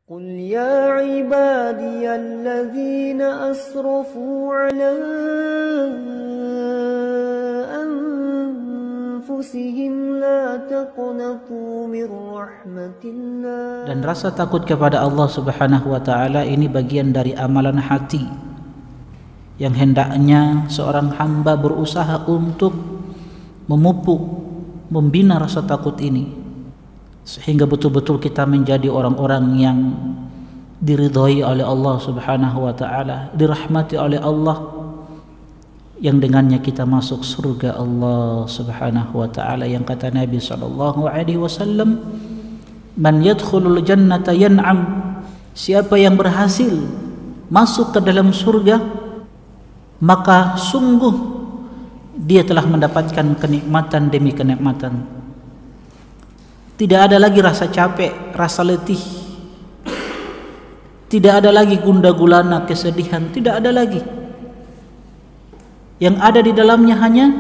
قل يا عبادي الذين أسرفوا على أنفسهم لا تقنطوا من رحمة الله. Dan rasa takut kepada Allah Subhanahu wa taala ini bagian dari amalan hati yang hendaknya seorang hamba berusaha untuk memupuk, membina rasa takut ini sehingga betul-betul kita menjadi orang-orang yang diridhai oleh Allah Subhanahu wa taala, dirahmati oleh Allah, yang dengannya kita masuk surga Allah Subhanahu wa taala, yang kata Nabi sallallahu alaihi wasallam, man yadkhulul jannata yan'am, siapa yang berhasil masuk ke dalam surga maka sungguh dia telah mendapatkan kenikmatan demi kenikmatan. Tidak ada lagi rasa capek, rasa letih. Tidak ada lagi gundah gulana, kesedihan, tidak ada lagi. Yang ada di dalamnya hanya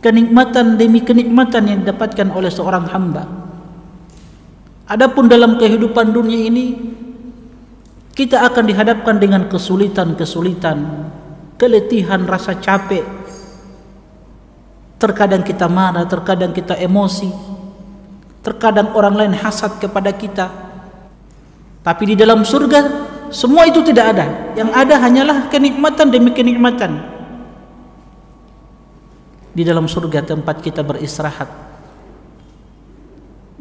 kenikmatan demi kenikmatan yang didapatkan oleh seorang hamba. Adapun dalam kehidupan dunia ini kita akan dihadapkan dengan kesulitan-kesulitan, keletihan, rasa capek. Terkadang kita marah, terkadang kita emosi. Terkadang orang lain hasad kepada kita. Tapi di dalam surga semua itu tidak ada. Yang ada hanyalah kenikmatan demi kenikmatan. Di dalam surga tempat kita beristirahat.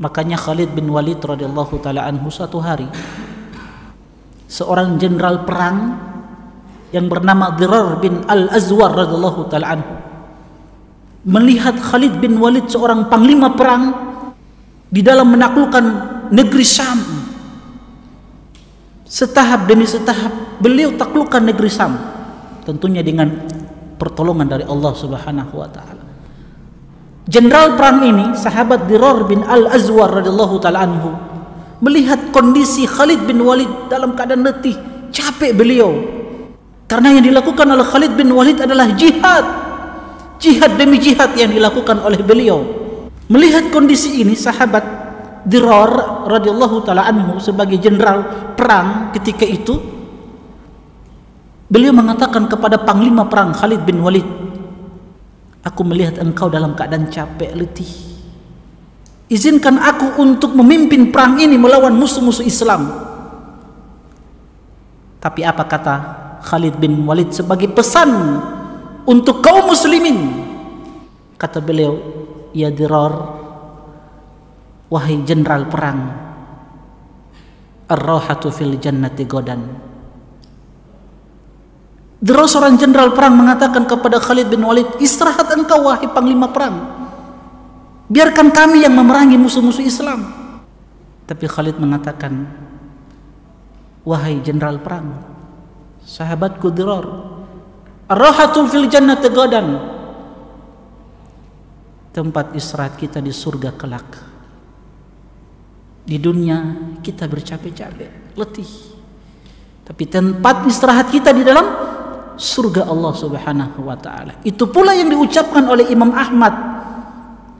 Makanya Khalid bin Walid radhiyallahu taala anhu suatu hari, seorang jenderal perang yang bernama Dirar bin Al-Azwar radhiyallahu taala anhu melihat Khalid bin Walid seorang panglima perang di dalam menaklukkan negeri Syam. Setahap demi setahap beliau taklukkan negeri Syam, tentunya dengan pertolongan dari Allah Subhanahu wa taala. Jenderal perang ini, sahabat Dirar bin Al-Azwar radhiyallahu taala anhu, melihat kondisi Khalid bin Walid dalam keadaan letih, capek beliau. Karena yang dilakukan oleh Khalid bin Walid adalah jihad. Jihad demi jihad yang dilakukan oleh beliau. Melihat kondisi ini, sahabat Dirar radhiyallahu taala anhu sebagai jenderal perang ketika itu, beliau mengatakan kepada panglima perang Khalid bin Walid, aku melihat engkau dalam keadaan capek, letih. Izinkan aku untuk memimpin perang ini melawan musuh-musuh Islam. Tapi apa kata Khalid bin Walid sebagai pesan untuk kaum muslimin? Kata beliau, ya Dirar, wahai jenderal perang, ar-rahatu fil jannati godan. Dirar seorang jenderal perang mengatakan kepada Khalid bin Walid, istirahat engkau wahai panglima perang, biarkan kami yang memerangi musuh-musuh Islam. Tapi Khalid mengatakan, wahai jenderal perang, sahabatku Dirar, ar-rahatu fil jannati godan, tempat istirahat kita di surga kelak. Di dunia kita bercapek-capek, letih. Tapi tempat istirahat kita di dalam surga Allah Subhanahu wa taala. Itu pula yang diucapkan oleh Imam Ahmad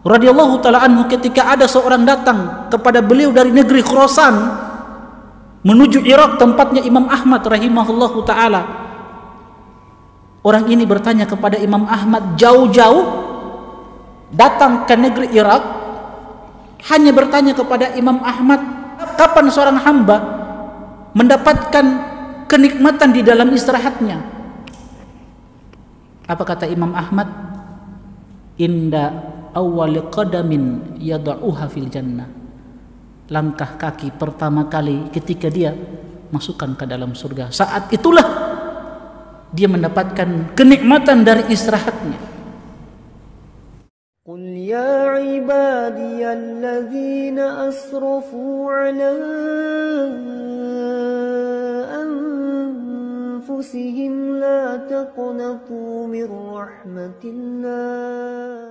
radhiyallahu taala anhu ketika ada seorang datang kepada beliau dari negeri Khurasan menuju Irak, tempatnya Imam Ahmad rahimahullahu taala. Orang ini bertanya kepada Imam Ahmad, jauh-jauh datang ke negeri Irak, hanya bertanya kepada Imam Ahmad, kapan seorang hamba mendapatkan kenikmatan di dalam istirahatnya? Apa kata Imam Ahmad? Inda awwali qadamin yad'uha fil jannah. Langkah kaki pertama kali ketika dia masukkan ke dalam surga, saat itulah dia mendapatkan kenikmatan dari istirahatnya. قل يا عبادي الذين أسرفوا على أنفسهم لا تقنطوا من رحمة الله